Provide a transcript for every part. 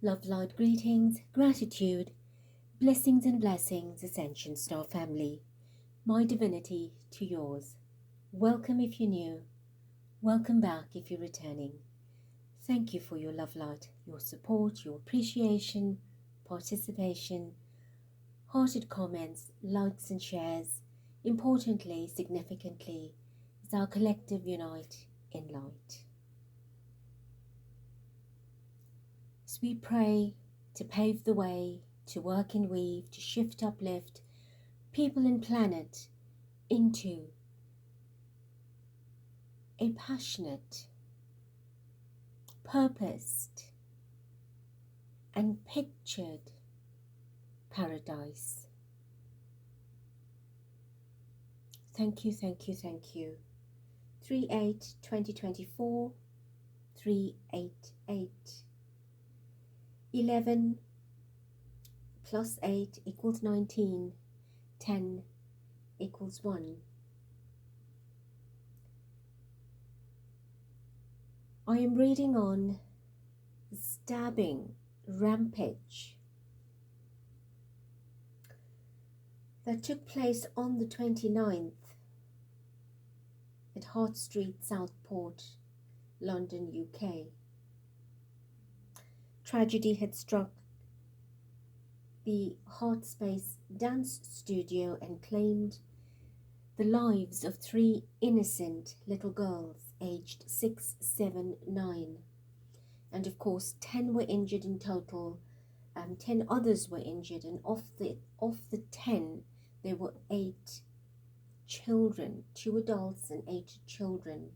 Love, light, greetings, gratitude, blessings, Ascension Star family. My divinity to yours. Welcome if you're new. Welcome back if you're returning. Thank you for your love, light, your support, your appreciation, participation, hearted comments, likes and shares. Importantly, significantly, is our collective unite in light. As we pray to pave the way, to work and weave, to shift, uplift people and planet into a passionate, purposed, and pictured paradise. Thank you, thank you, thank you. 3/8/2024, 388. 11 plus 8 equals 19. 10 equals 1. I am reading on the stabbing rampage that took place on the 29th at Hart Street, Southport, London, UK. Tragedy had struck the HARTSPACE dance studio and claimed the lives of 3 innocent little girls aged 6, 7, 9. And of course 10 were injured in total, 10 others were injured, and of the 10 there were 8 children, 2 adults and 8 children.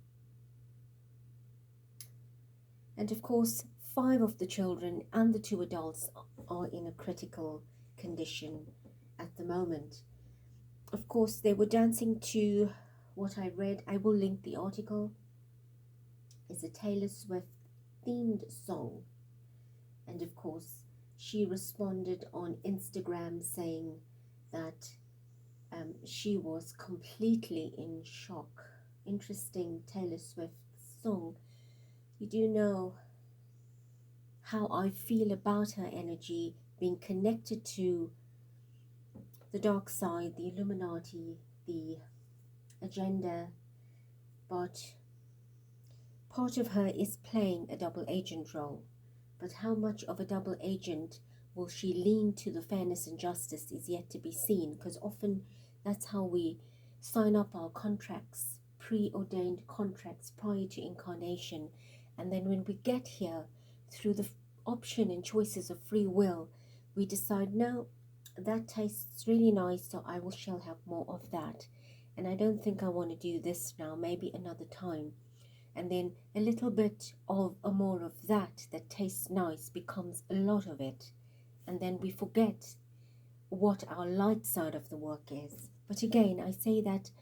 And of course 5 of the children and the 2 adults are in a critical condition at the moment. Of course, they were dancing to what I read. I will link the article. It's a Taylor Swift themed song. And of course, she responded on Instagram saying that she was completely in shock. Interesting Taylor Swift song. You do know how I feel about her energy, being connected to the dark side, the Illuminati, the agenda, but part of her is playing a double agent role. But how much of a double agent will she lean to the fairness and justice is yet to be seen, because often that's how we sign up our contracts, preordained contracts prior to incarnation, and then when we get here through the option and choices of free will, we decide, no, that tastes really nice, so shall have more of that, and I don't think I want to do this now, maybe another time. And then a little bit of a more of that tastes nice becomes a lot of it, and then we forget what our light side of the work is. But again, I say that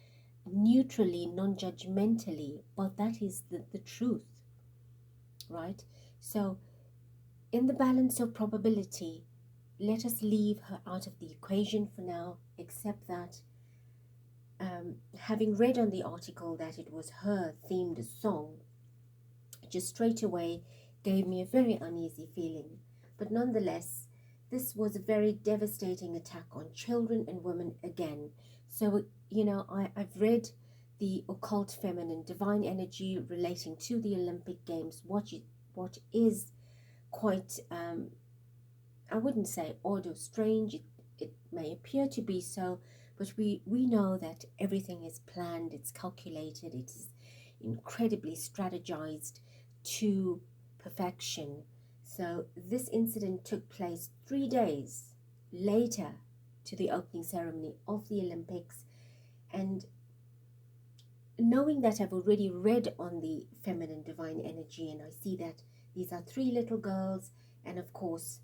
neutrally, non-judgmentally, but that is the truth, right? So in the balance of probability, let us leave her out of the equation for now, except that having read on the article that it was her themed song, just straight away gave me a very uneasy feeling. But nonetheless, this was a very devastating attack on children and women again. So, you know, I've read the occult feminine divine energy relating to the Olympic Games, what is quite, I wouldn't say odd or strange, it may appear to be so, but we know that everything is planned, it's calculated, it's incredibly strategized to perfection. So this incident took place 3 days later to the opening ceremony of the Olympics, and knowing that I've already read on the feminine divine energy, and I see that these are 3 little girls, and of course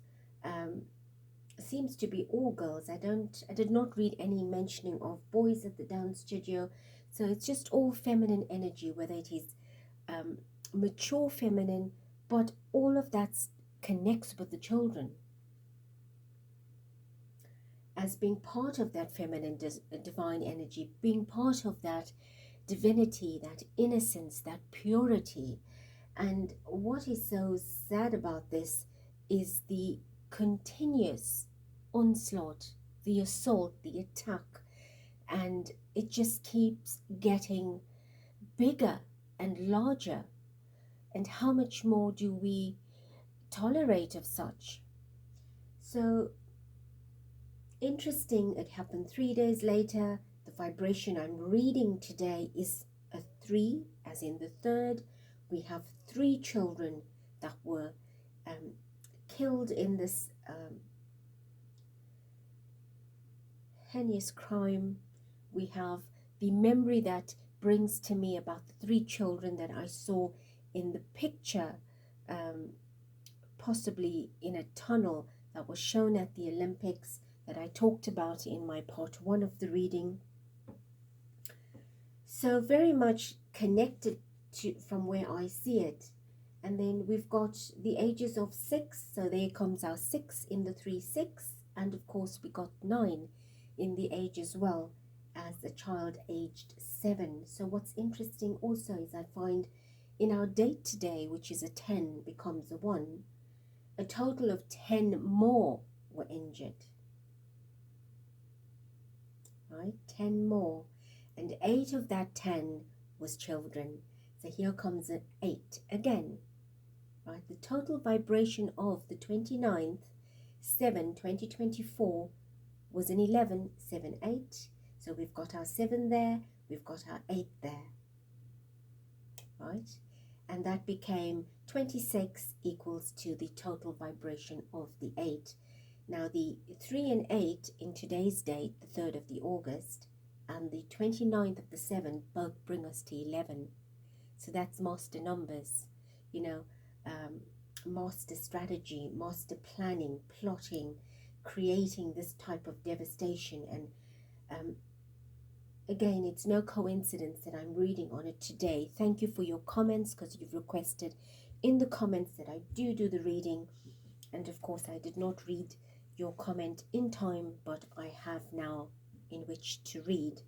seems to be all girls. I did not read any mentioning of boys at the dance studio, so it's just all feminine energy, whether it is mature feminine, but all of that connects with the children as being part of that feminine divine energy, being part of that divinity, that innocence, that purity. And what is so sad about this is the continuous onslaught, the assault, the attack, and it just keeps getting bigger and larger. And how much more do we tolerate of such? So interesting, it happened 3 days later. The vibration I'm reading today is a 3, as in the third. We have 3 children that were killed in this heinous crime. We have the memory that brings to me about the 3 children that I saw in the picture, possibly in a tunnel that was shown at the Olympics, that I talked about in my part 1 of the reading. So very much connected to from where I see it. And then we've got the ages of 6, so there comes our 6 in the 3-6, and of course we got 9 in the age as well as the child aged 7. So what's interesting also is I find in our date today, which is a 10 becomes a 1, a total of 10 more were injured, right? 10 more, and 8 of that 10 was children. So here comes an 8 again, right? The total vibration of the 29th 7 2024 was an 11 7 8. So we've got our 7 there, we've got our 8 there, right? And that became 26 equals to the total vibration of the 8. Now the 3 and 8 in today's date, the 3rd of the August, and the 29th of the 7th both bring us to 11. So that's master numbers, you know, master strategy, master planning, plotting, creating this type of devastation. And again, it's no coincidence that I'm reading on it today. Thank you for your comments, because you've requested in the comments that I do the reading. And of course, I did not read your comment in time, but I have now in which to read.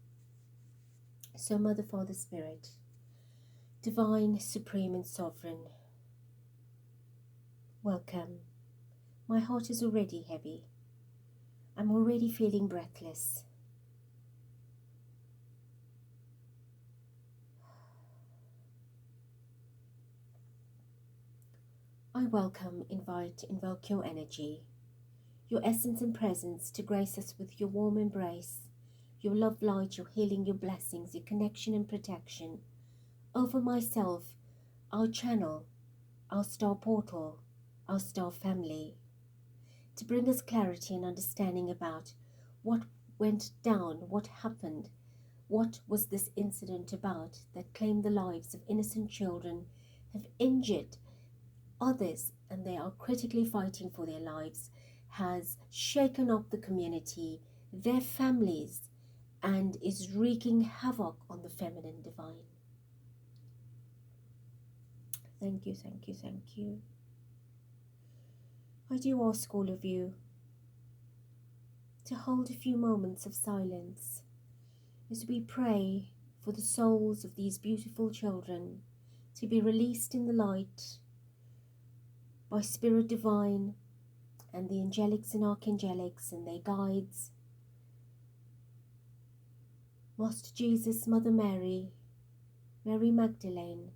So Mother, Father, Spirit, Divine, Supreme and Sovereign, welcome. My heart is already heavy. I'm already feeling breathless. I welcome, invite, invoke your energy, your essence and presence to grace us with your warm embrace, your love light, your healing, your blessings, your connection and protection over myself, our channel, our star portal, our star family, to bring us clarity and understanding about what went down, what happened, what was this incident about that claimed the lives of innocent children, have injured others, and they are critically fighting for their lives, has shaken up the community, their families, and is wreaking havoc on the feminine divine. Thank you, thank you, thank you. I do ask all of you to hold a few moments of silence as we pray for the souls of these beautiful children to be released in the light by Spirit Divine and the angelics and archangelics and their guides, Master Jesus, Mother Mary, Mary Magdalene,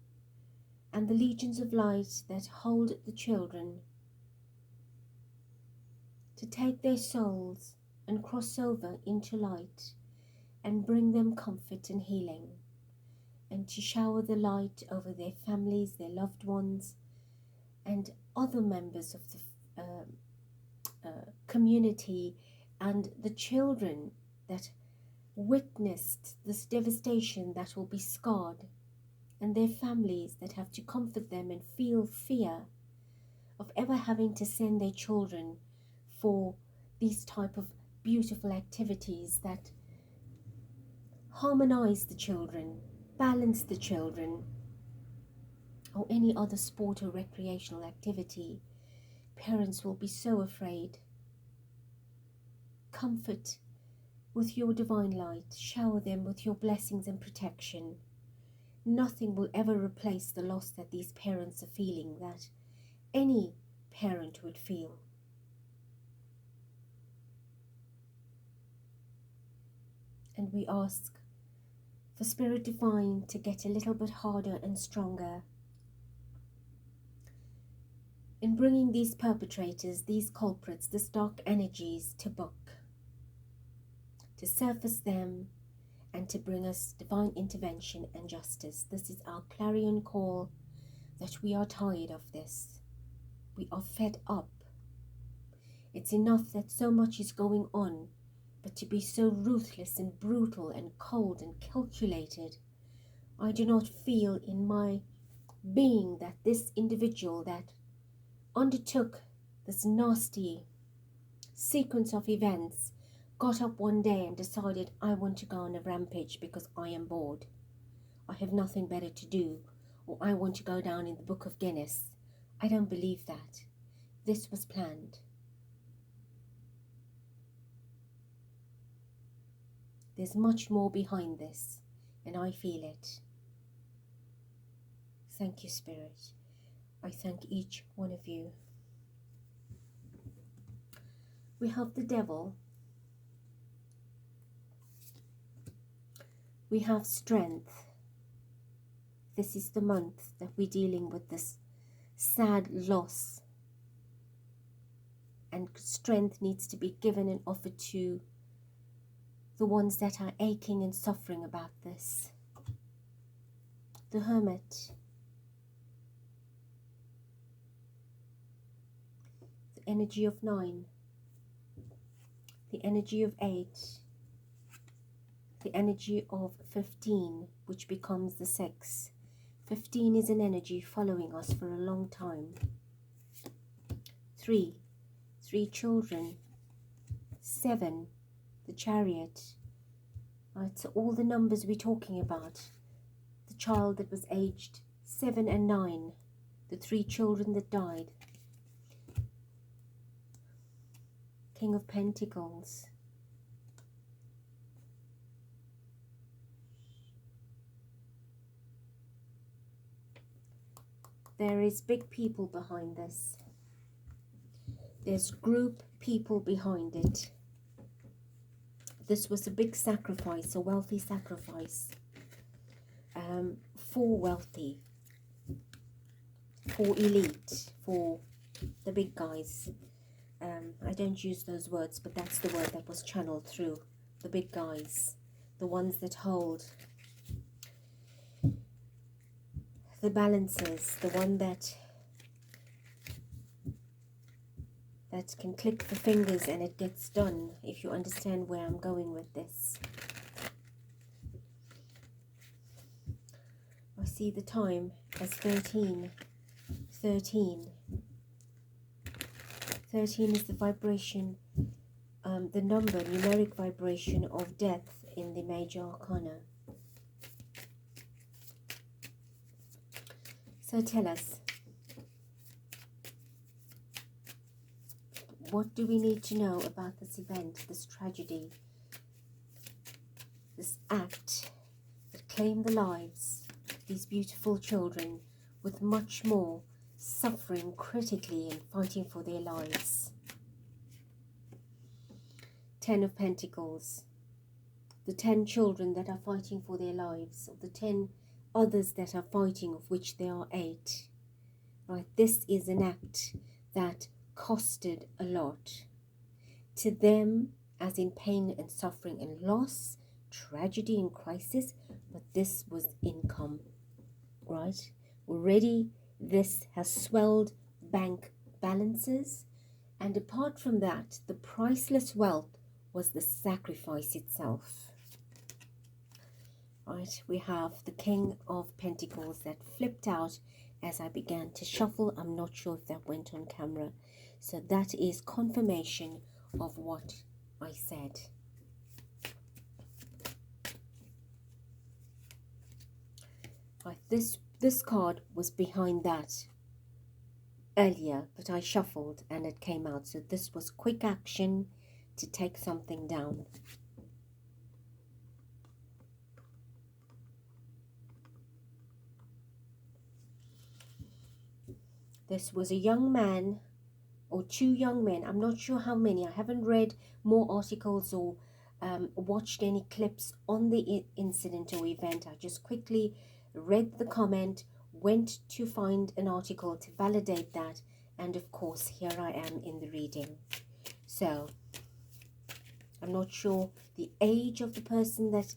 and the legions of light that hold the children, to take their souls and cross over into light and bring them comfort and healing, and to shower the light over their families, their loved ones, and other members of the community, and the children that witnessed this devastation that will be scarred, and their families that have to comfort them and feel fear of ever having to send their children for these type of beautiful activities that harmonize the children, balance the children, or any other sport or recreational activity. Parents will be so afraid. Comfort with your divine light. Shower them with your blessings and protection. Nothing will ever replace the loss that these parents are feeling, that any parent would feel. And we ask for Spirit Divine to get a little bit harder and stronger in bringing these perpetrators, these culprits, these dark energies to book, to surface them, and to bring us divine intervention and justice. This is our clarion call, that we are tired of this. We are fed up. It's enough that so much is going on, but to be so ruthless and brutal and cold and calculated, I do not feel in my being that this individual that undertook this nasty sequence of events got up one day and decided, I want to go on a rampage because I am bored, I have nothing better to do, or I want to go down in the Book of Guinness. I don't believe that. This was planned. There's much more behind this, and I feel it. Thank you, Spirit. I thank each one of you. We have the devil. We have strength. This is the month that we're dealing with this sad loss. And strength needs to be given and offered to the ones that are aching and suffering about this. The Hermit. The energy of 9. The energy of 8. The energy of 15, which becomes the 6. 15 is an energy following us for a long time. 3 children. 7, the Chariot. Right, so all the numbers we're talking about. The child that was aged 7 and 9. The 3 children that died. King of Pentacles. There is big people behind this. There's group people behind it. This was a big sacrifice, a wealthy sacrifice. For wealthy. For elite. For the big guys. I don't use those words, but that's the word that was channeled through. The big guys. The ones that hold the balances. The one that can click the fingers and it gets done, if you understand where I'm going with this. I see the time as 13. 13. 13 is the vibration, the number, numeric vibration of death in the major arcana. So tell us, what do we need to know about this event, this tragedy, this act that claimed the lives of these beautiful children, with much more suffering critically and fighting for their lives? 10 of Pentacles. The 10 children that are fighting for their lives, of the 10 others that are fighting, of which there are 8. Right, this is an act that costed a lot to them, as in pain and suffering and loss, tragedy and crisis, but this was income, right? Already this has swelled bank balances, and apart from that, the priceless wealth was the sacrifice itself. Right, we have the King of Pentacles that flipped out as I began to shuffle. I'm not sure if that went on camera. So that is confirmation of what I said. Right, this card was behind that earlier, but I shuffled and it came out. So this was quick action to take something down. This was a young man or 2 young men. I'm not sure how many. I haven't read more articles or watched any clips on the incident or event. I just quickly read the comment, went to find an article to validate that, and of course here I am in the reading. So I'm not sure the age of the person that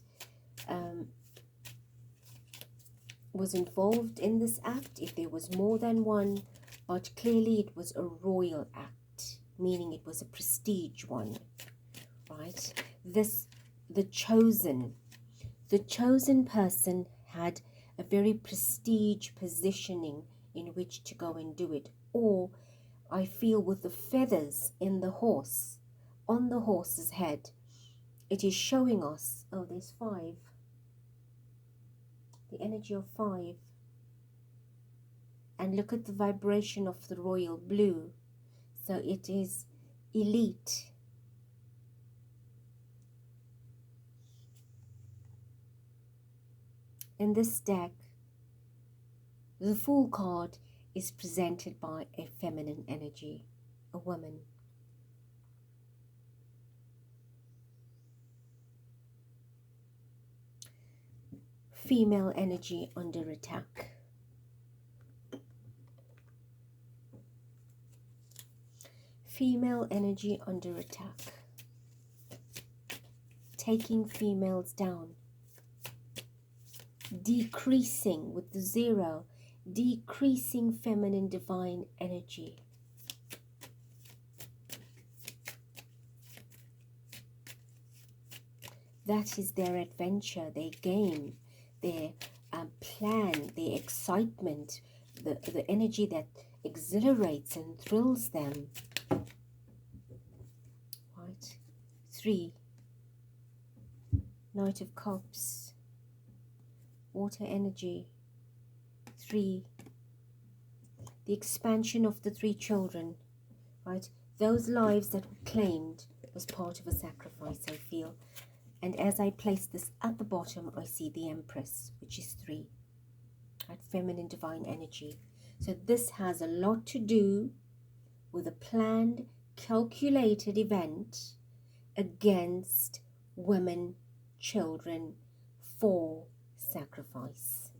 was involved in this act, if there was more than one, but clearly it was a royal act, meaning it was a prestige one, right? The chosen person had a very prestige positioning in which to go and do it. Or I feel with the feathers in the horse, on the horse's head, it is showing us, oh, there's 5, the energy of 5. And look at the vibration of the royal blue. So it is elite. In this deck, the Fool card is presented by a feminine energy, a woman. Female energy under attack. Female energy under attack. Taking females down. Decreasing with the 0. Decreasing feminine divine energy. That is their adventure, their game, their plan, their excitement, the energy that exhilarates and thrills them. Right? 3. Knight of Cups. Water energy. 3. The expansion of the 3 children. Right? Those lives that were claimed was part of a sacrifice, I feel. And as I place this at the bottom, I see the Empress, which is 3. Right? Feminine divine energy. So this has a lot to do with a planned, calculated event against women, children, for sacrifice.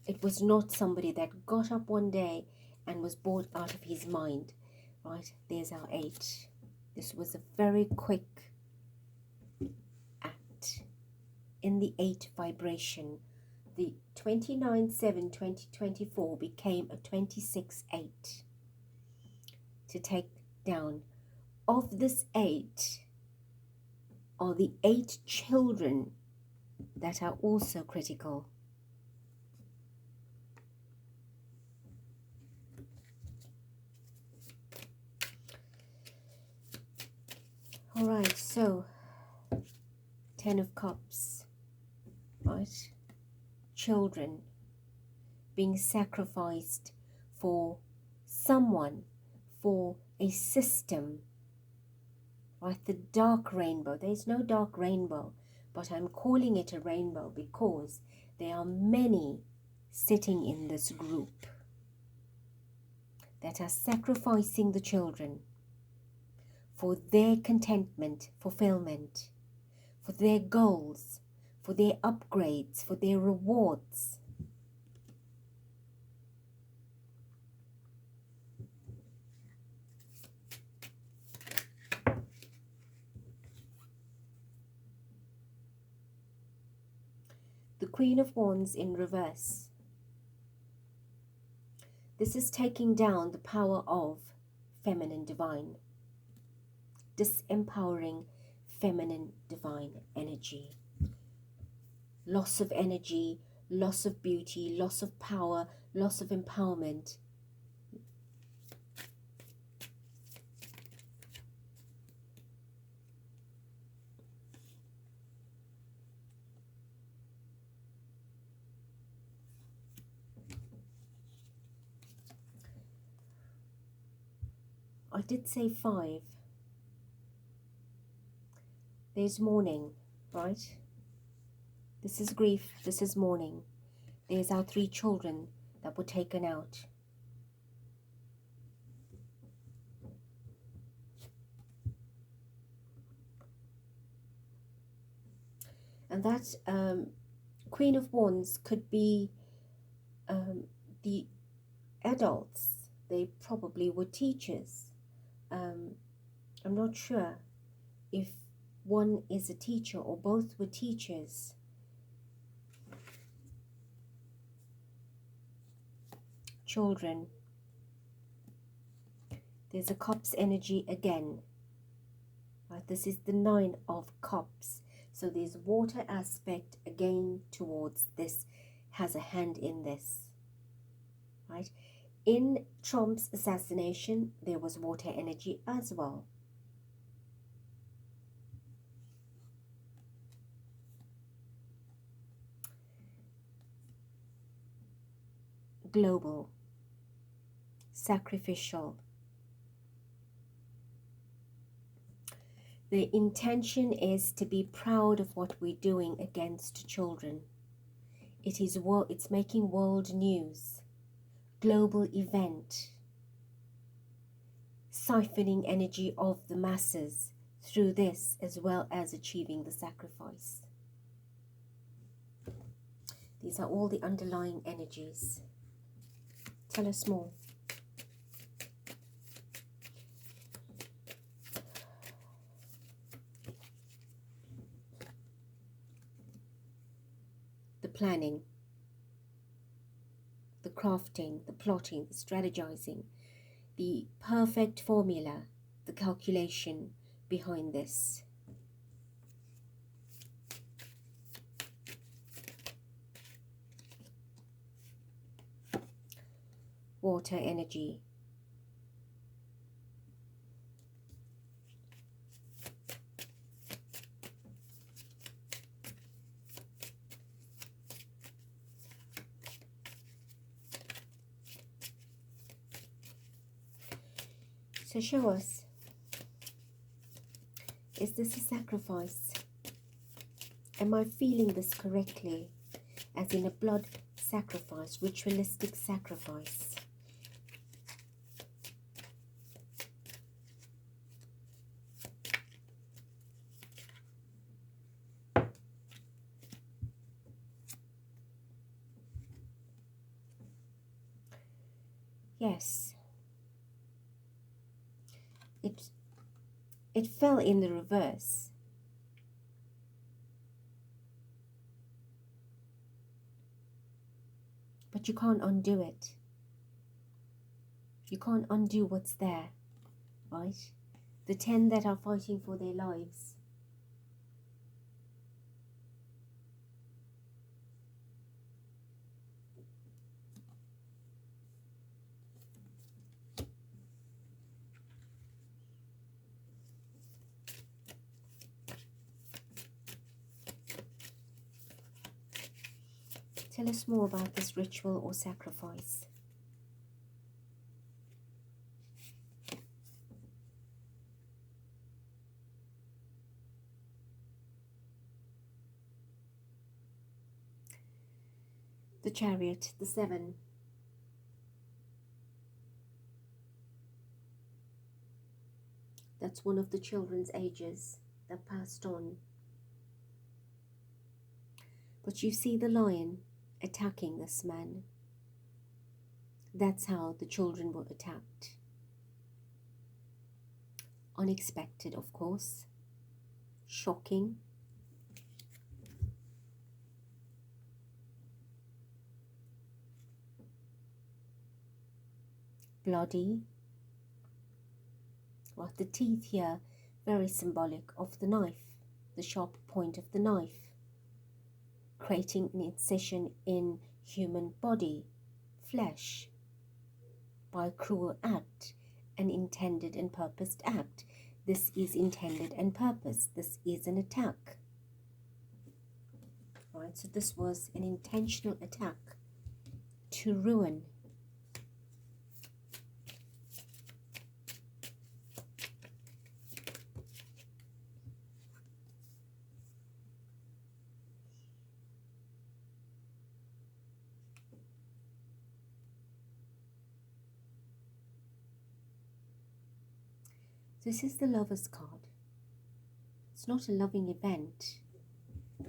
It was not somebody that got up one day and was bored out of his mind. Right? There's our 8. This was a very quick act in the 8 vibration. The 29/7/2024 became a 26/8 to take down. Of this 8 are the 8 children that are also critical. All right, so 10 of Cups, right? Children being sacrificed for someone, for a system, right? The dark rainbow. There's no dark rainbow, but I'm calling it a rainbow because there are many sitting in this group that are sacrificing the children for their contentment, fulfillment, for their goals, for their upgrades, for their rewards. The Queen of Wands in reverse. This is taking down the power of feminine divine, disempowering feminine divine energy. Loss of energy, loss of beauty, loss of power, loss of empowerment. I did say 5. There's mourning, right? This is grief, this is mourning. There's our 3 children that were taken out. And that Queen of Wands could be the adults. They probably were teachers. I'm not sure if one is a teacher or both were teachers. Children. There's a Cups energy again. Right, this is the Nine of Cups. So there's water aspect again towards this, has a hand in this. Right? In Trump's assassination, there was water energy as well. Global, sacrificial. The intention is to be proud of what we're doing against children. It's making world news, global event, siphoning energy of the masses through this, as well as achieving the sacrifice. These are all the underlying energies. Tell us more. The planning, the crafting, the plotting, the strategizing, the perfect formula, the calculation behind this. Water energy. So show us, is this a sacrifice? Am I feeling this correctly? As in a blood sacrifice, ritualistic sacrifice. Yes. It fell in the reverse. But you can't undo it. You can't undo what's there, right? The 10 that are fighting for their lives. Tell us more about this ritual or sacrifice. The Chariot, the 7. That's one of the children's ages that passed on. But you see the lion attacking this man. That's how the children were attacked. Unexpected, of course. Shocking. Bloody. Right, the teeth here, very symbolic of the knife, the sharp point of the knife, creating an incision in human body, flesh, by a cruel act, an intended and purposed act. This is intended and purposed. This is an attack. Right, so this was an intentional attack to ruin. This is the Lover's card. It's not a loving event.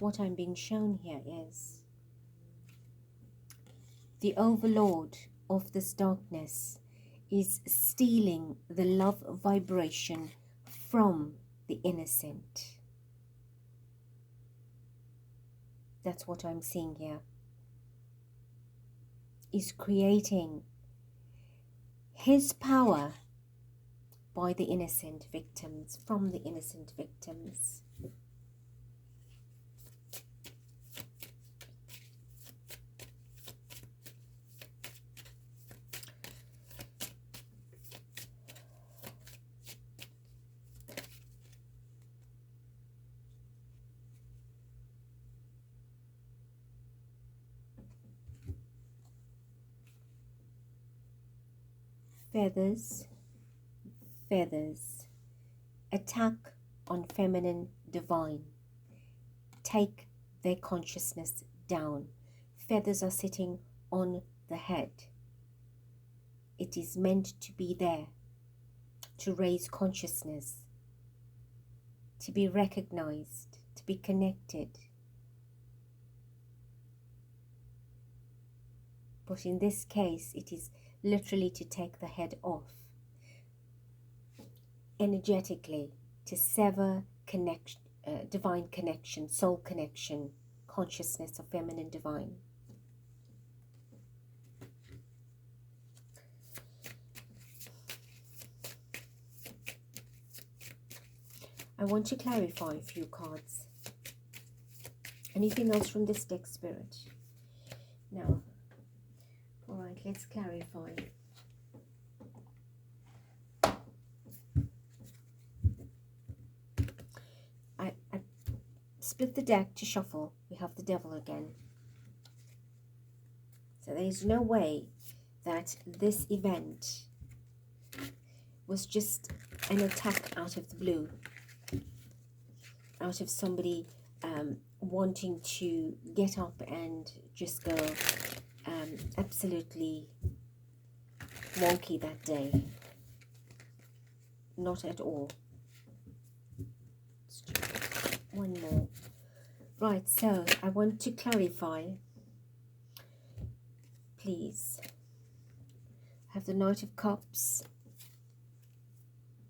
what I'm being shown here is the overlord of this darkness is stealing the love vibration from the innocent. That's what I'm seeing here. Is creating his power by the innocent victims, from the innocent victims. Feathers, feathers, attack on feminine divine, take their consciousness down. Feathers are sitting on the head. It is meant to be there to raise consciousness, to be recognized, to be connected. But in this case, it is literally to take the head off, energetically, to sever connection, divine connection, soul connection, consciousness of feminine divine. I want to clarify a few cards. Anything else from this deck, Spirit? No. All right, let's clarify. I split the deck to shuffle. We have the devil again. So there is no way that this event was just an attack out of the blue, out of somebody wanting to get up and just go absolutely wonky that day. Not at all. Let's do one more. Right, so I want to clarify, please. I have the Knight of Cups.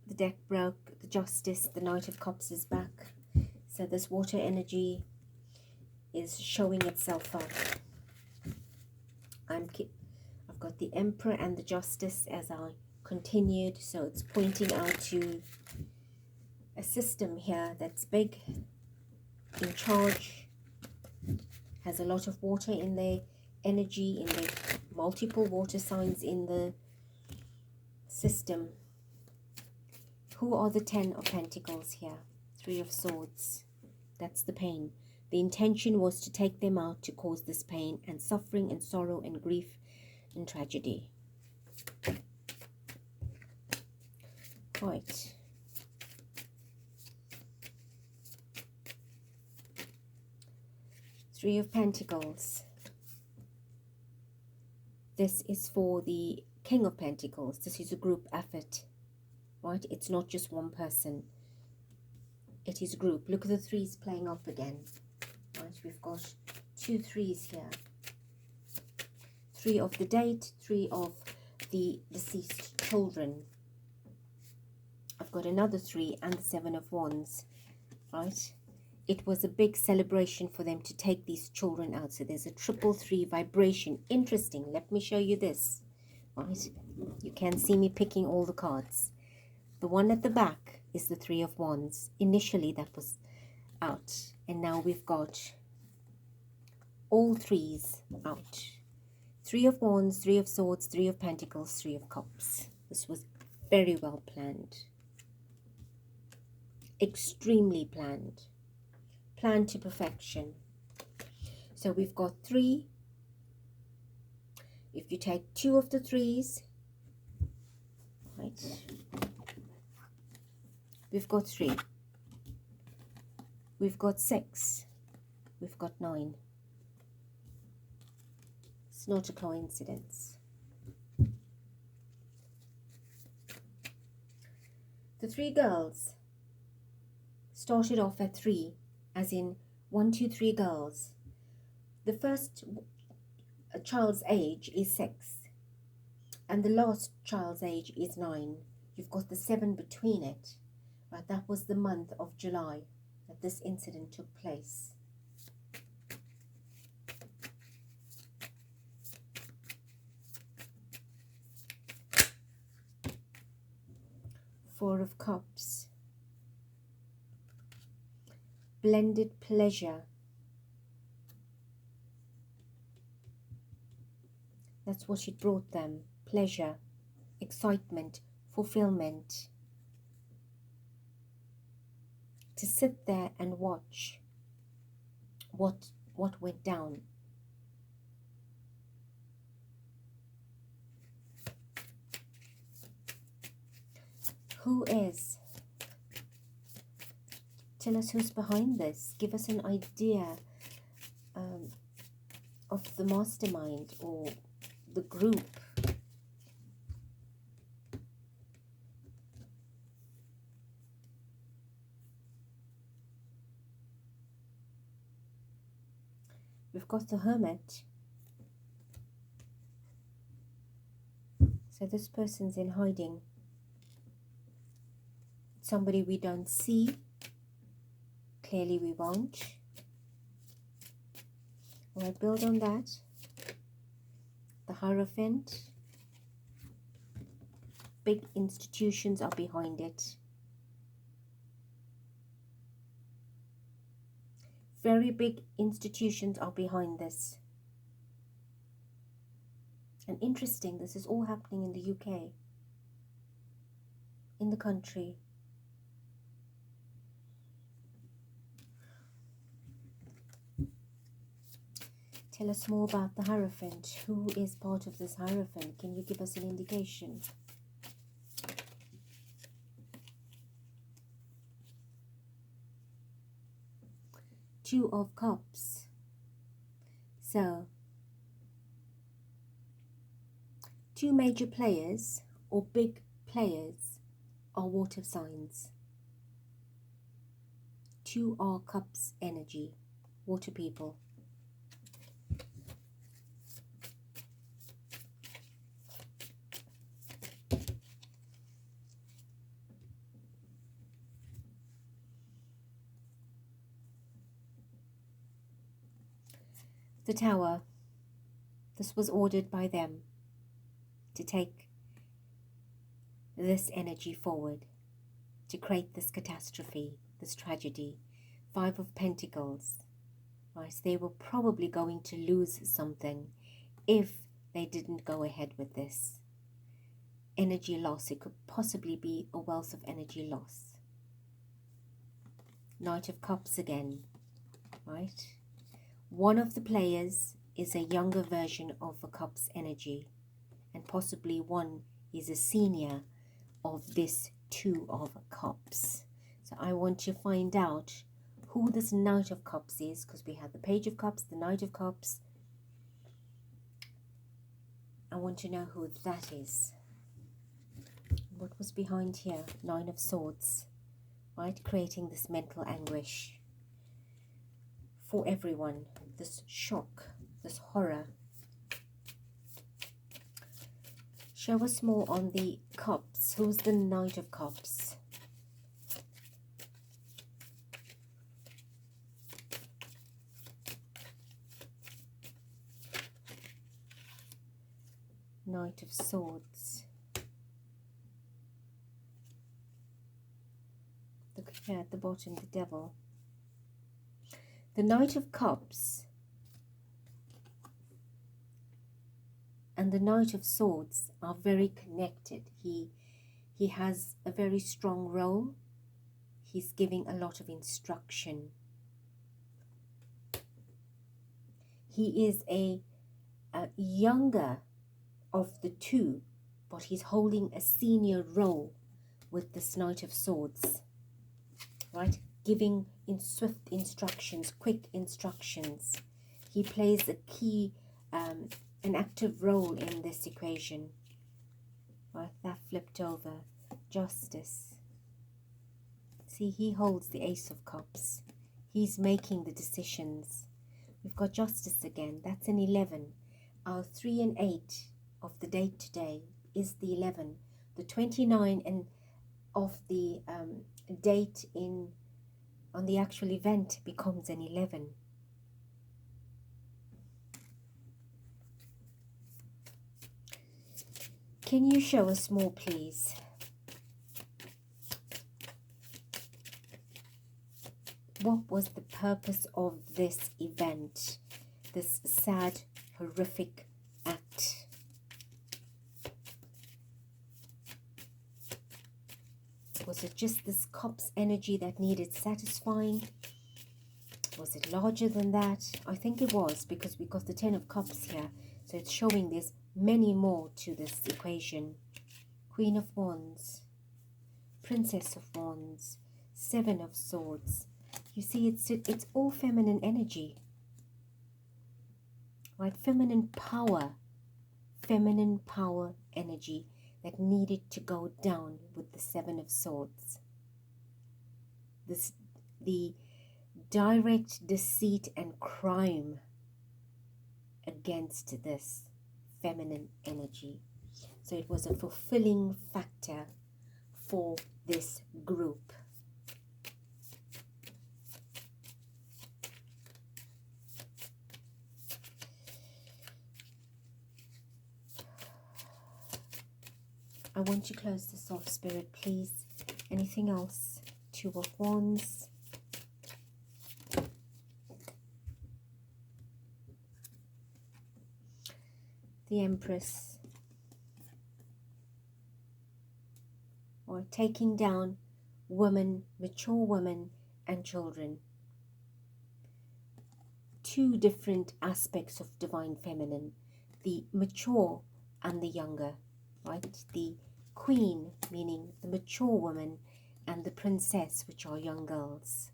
The deck broke, the Justice, the Knight of Cups is back. So this water energy is showing itself up. I've got the Emperor and the Justice as I continued, so it's pointing out to a system here that's big, in charge, has a lot of water in their energy, in their multiple water signs in the system. Who are the 10 of Pentacles here? 3 of Swords. That's the pain. The intention was to take them out, to cause this pain and suffering and sorrow and grief and tragedy. Right. Three of Pentacles. This is for the King of Pentacles. This is a group effort, right? It's not just one person. It is a group. Look at the threes playing up again. Right, we've got 2 threes here. 3 of the date, 3 of the deceased children. I've got another 3 and the 7 of Wands, right? It was a big celebration for them to take these children out. So there's a 333 vibration. Interesting. Let me show you this, right? You can see me picking all the cards. The one at the back is the 3 of Wands. Initially that was out, and now we've got all 3s out. 3 of Wands, 3 of Swords, 3 of Pentacles, 3 of Cups. This was very well planned, extremely planned, planned to perfection. So we've got 3. If you take 2 of the 3s, right, we've got 3. We've got 6. We've got 9. It's not a coincidence. The 3 girls started off at 3, as in 1, 2, 3 girls. The first child's age is 6, and the last child's age is 9. You've got the 7 between it. Right, that was the month of July that this incident took place. Four of Cups. Blended pleasure. That's what it brought them. Pleasure, excitement, fulfillment. To sit there and watch what went down. Who is? Tell us who's behind this. Give us an idea of the mastermind or the group. We've got the Hermit. So this person's in hiding. Somebody we don't see. Clearly we won't. We'll build on that. The Hierophant. Big institutions are behind it. Very big institutions are behind this. And interesting, this is all happening in the UK. In the country. Tell us more about the Hierophant. Who is part of this Hierophant? Can you give us an indication? Two of Cups. So, two major players or big players are water signs. Two are Cups energy, water people. The Tower. This was ordered by them to take this energy forward, to create this catastrophe, this tragedy. 5 of Pentacles. Right, they were probably going to lose something if they didn't go ahead with this. Energy loss. It could possibly be a wealth of energy loss. Knight of Cups again. Right. One of the players is a younger version of a Cups energy, and possibly one is a senior of this 2 of Cups. So I want to find out who this Knight of Cups is, because we have the Page of Cups, the Knight of Cups. I want to know who that is. What was behind here? 9 of Swords, right? Creating this mental anguish for everyone, this shock, this horror. Show us more on the Cups. Who's the Knight of Cups? Knight of Swords. Look here at the bottom, the Devil. The Knight of Cups and the Knight of Swords are very connected. He has a very strong role. He's giving a lot of instruction. He is a younger of the 2, but he's holding a senior role with this Knight of Swords, right? Giving in swift instructions, quick instructions. He plays a key, an active role in this equation. Right, that flipped over. Justice. See, he holds the Ace of Cups. He's making the decisions. We've got justice again. That's an 11. Our 3 and 8 of the date today is the 11. The 29 and of the date on the actual event becomes an 11. Can you show us more, please? What was the purpose of this event, this sad, horrific act? Was it just this cup's energy that needed satisfying? Was it larger than that? I think it was, because we got the 10 of Cups here. So it's showing there's many more to this equation. Queen of Wands, Princess of Wands, 7 of Swords. You see, it's all feminine energy. Right? Feminine power energy that needed to go down with the 7 of Swords. The direct deceit and crime against this feminine energy. So it was a fulfilling factor for this group. I want to close this off, Spirit, please. Anything else? 2 of Wands. The Empress. Or taking down women, mature women and children. 2 different aspects of divine feminine. The mature and the younger. Right? The Queen, meaning the mature woman, and the Princess, which are young girls.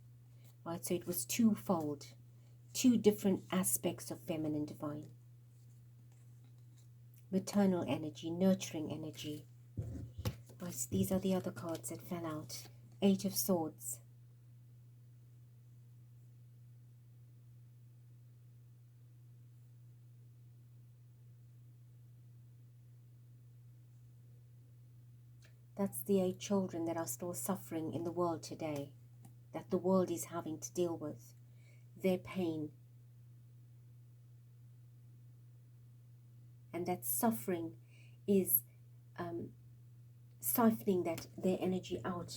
Right? So it was twofold. 2 different aspects of feminine divine. Maternal energy, nurturing energy. Right, these are the other cards that fell out. 8 of Swords. That's the 8 children that are still suffering in the world today, that the world is having to deal with. Their pain. And that suffering is siphoning their energy out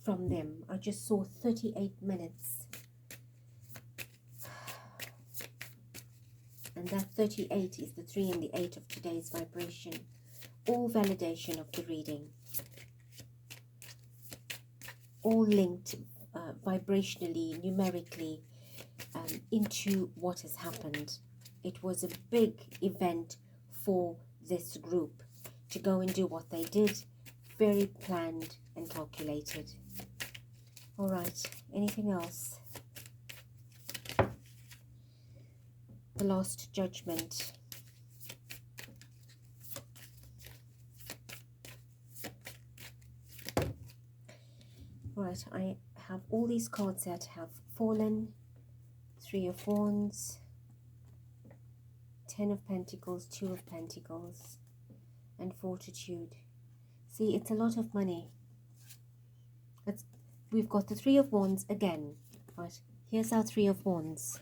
from them. I just saw 38 minutes. And that 38 is the 3 and the 8 of today's vibration. All validation of the reading. All linked vibrationally, numerically, into what has happened. It was a big event for this group to go and do what they did. Very planned and calculated. All right, anything else? The Last Judgment. Right, I have all these cards that have fallen. 3 of Wands, 10 of Pentacles, 2 of Pentacles, and Fortitude. See, it's a lot of money. We've got the 3 of Wands again. Right, here's our 3 of Wands.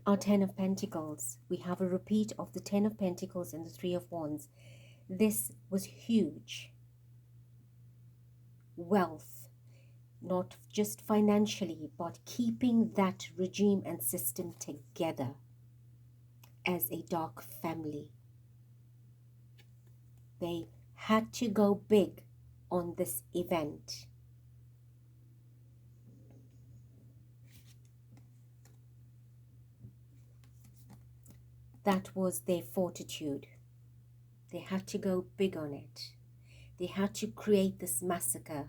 Our 10 of Pentacles. We have a repeat of the 10 of Pentacles and the 3 of Wands. This was huge. Wealth, not just financially, but keeping that regime and system together as a dark family. They had to go big on this event. That was their fortitude. They had to go big on it. They had to create this massacre.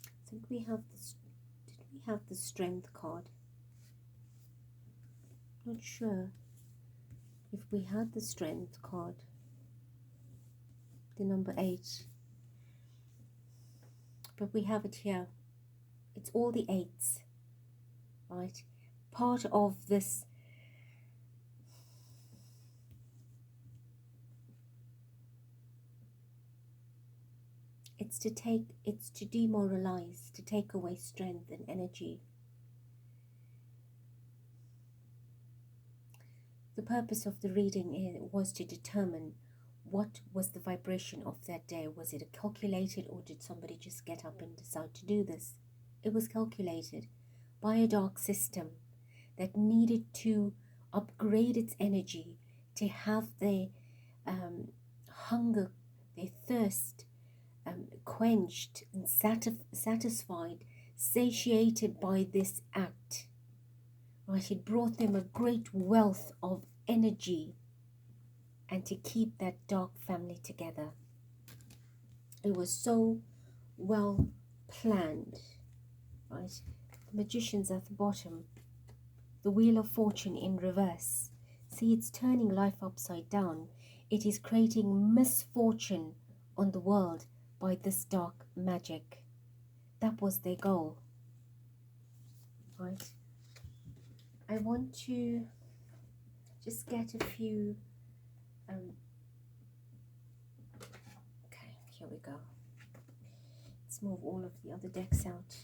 I think we have this. Did we have the Strength card? Not sure if we had the Strength card. the number 8. But we have it here. It's all the 8s, right? Part of this it's to demoralize, to take away strength and energy. The purpose of the reading was to determine what was the vibration of that day. Was it calculated, or did somebody just get up and decide to do this? It was calculated by a dark system that needed to upgrade its energy, to have their hunger, their thirst quenched and satisfied, satiated by this act. Right? It brought them a great wealth of energy, and to keep that dark family together. It was so well planned. Right? The Magician's at the bottom. The Wheel of Fortune in reverse. See, it's turning life upside down. It is creating misfortune on the world by this dark magic. That was their goal. Right? I want to just get a few okay, here we go. Let's move all of the other decks out.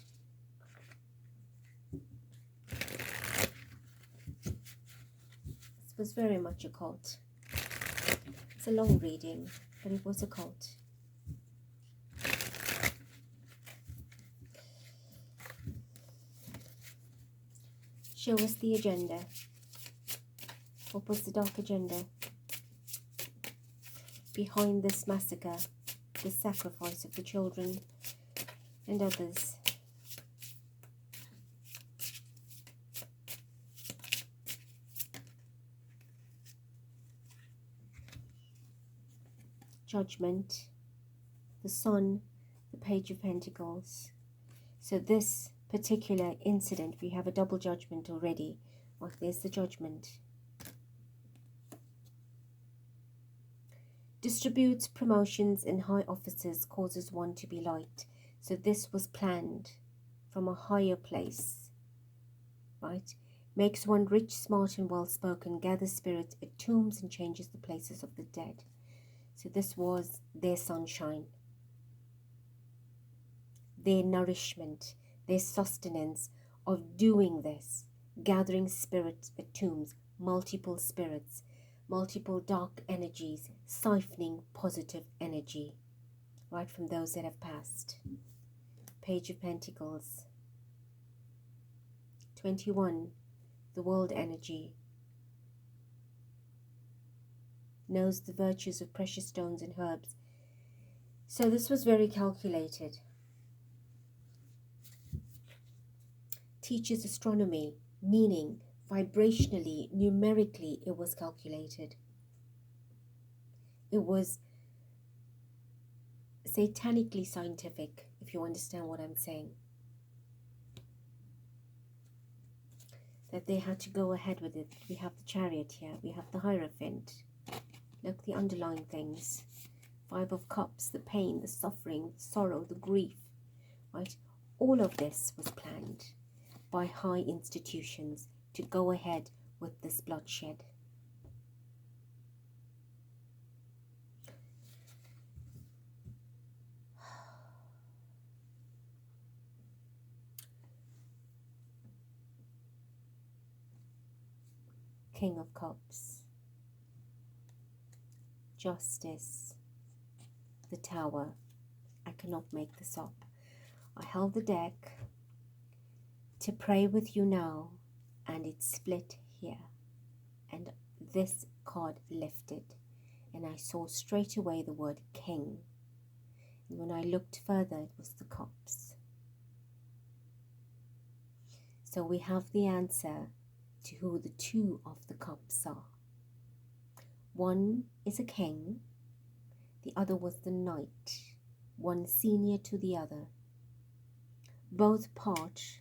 This was very much occult. It's a long reading, but it was occult. Show us the agenda. What was the dark agenda behind this massacre, the sacrifice of the children and others? Judgment, the Sun, the Page of Pentacles. So this particular incident, we have a double judgment already. Well, there's the Judgment. Distributes promotions in high offices, causes one to be liked. So this was planned from a higher place, right? Makes one rich, smart and well-spoken, gathers spirits, entombs and changes the places of the dead. So this was their sunshine, their nourishment, their sustenance of doing this, gathering spirits, entombs, multiple spirits, multiple dark energies, siphoning positive energy, right, from those that have passed. Page of Pentacles. 21, the world energy. Knows the virtues of precious stones and herbs. So this was very calculated. Teaches astronomy, meaning vibrationally, numerically, it was calculated. It was satanically scientific, if you understand what I'm saying. That they had to go ahead with it. We have the Chariot here. We have the Hierophant. Look, the underlying things. 5 of Cups, the pain, the suffering, the sorrow, the grief. Right? All of this was planned by high institutions to go ahead with this bloodshed. King of Cups. Justice. The Tower. I cannot make this up. I held the deck to pray with you now, and it split here, and this card lifted, and I saw straight away the word King, and when I looked further, it was the Cups. So we have the answer to who the 2 of the Cups are. One is a king, the other was the knight, one senior to the other, both part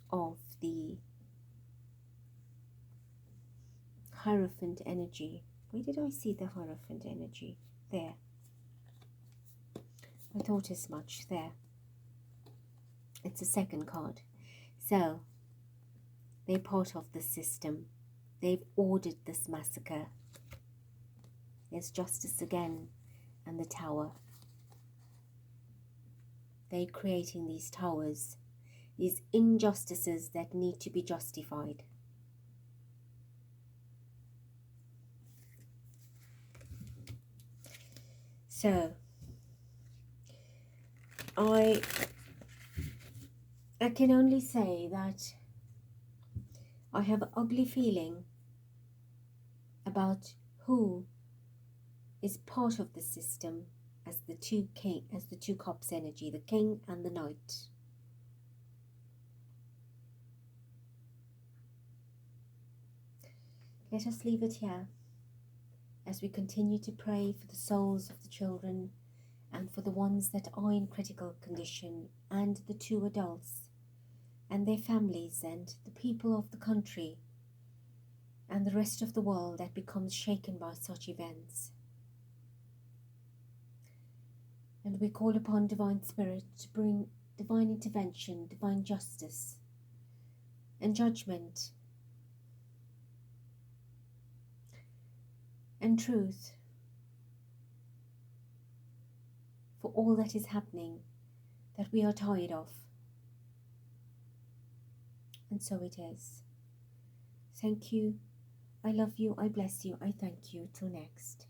of the Hierophant energy. Where did I see the Hierophant energy? There. I thought as much. There. It's the second card. So, they're part of the system. They've ordered this massacre. There's justice again, and the tower. They're creating these towers, these injustices that need to be justified. So, I can only say that I have an ugly feeling about who is part of the system as the two cups energy, the king and the knight. Let us leave it here as we continue to pray for the souls of the children and for the ones that are in critical condition, and the two adults and their families and the people of the country and the rest of the world that becomes shaken by such events. And we call upon Divine Spirit to bring divine intervention, divine justice and judgment and truth for all that is happening that we are tired of. And so it is. Thank you. I love you. I bless you. I thank you. Till next.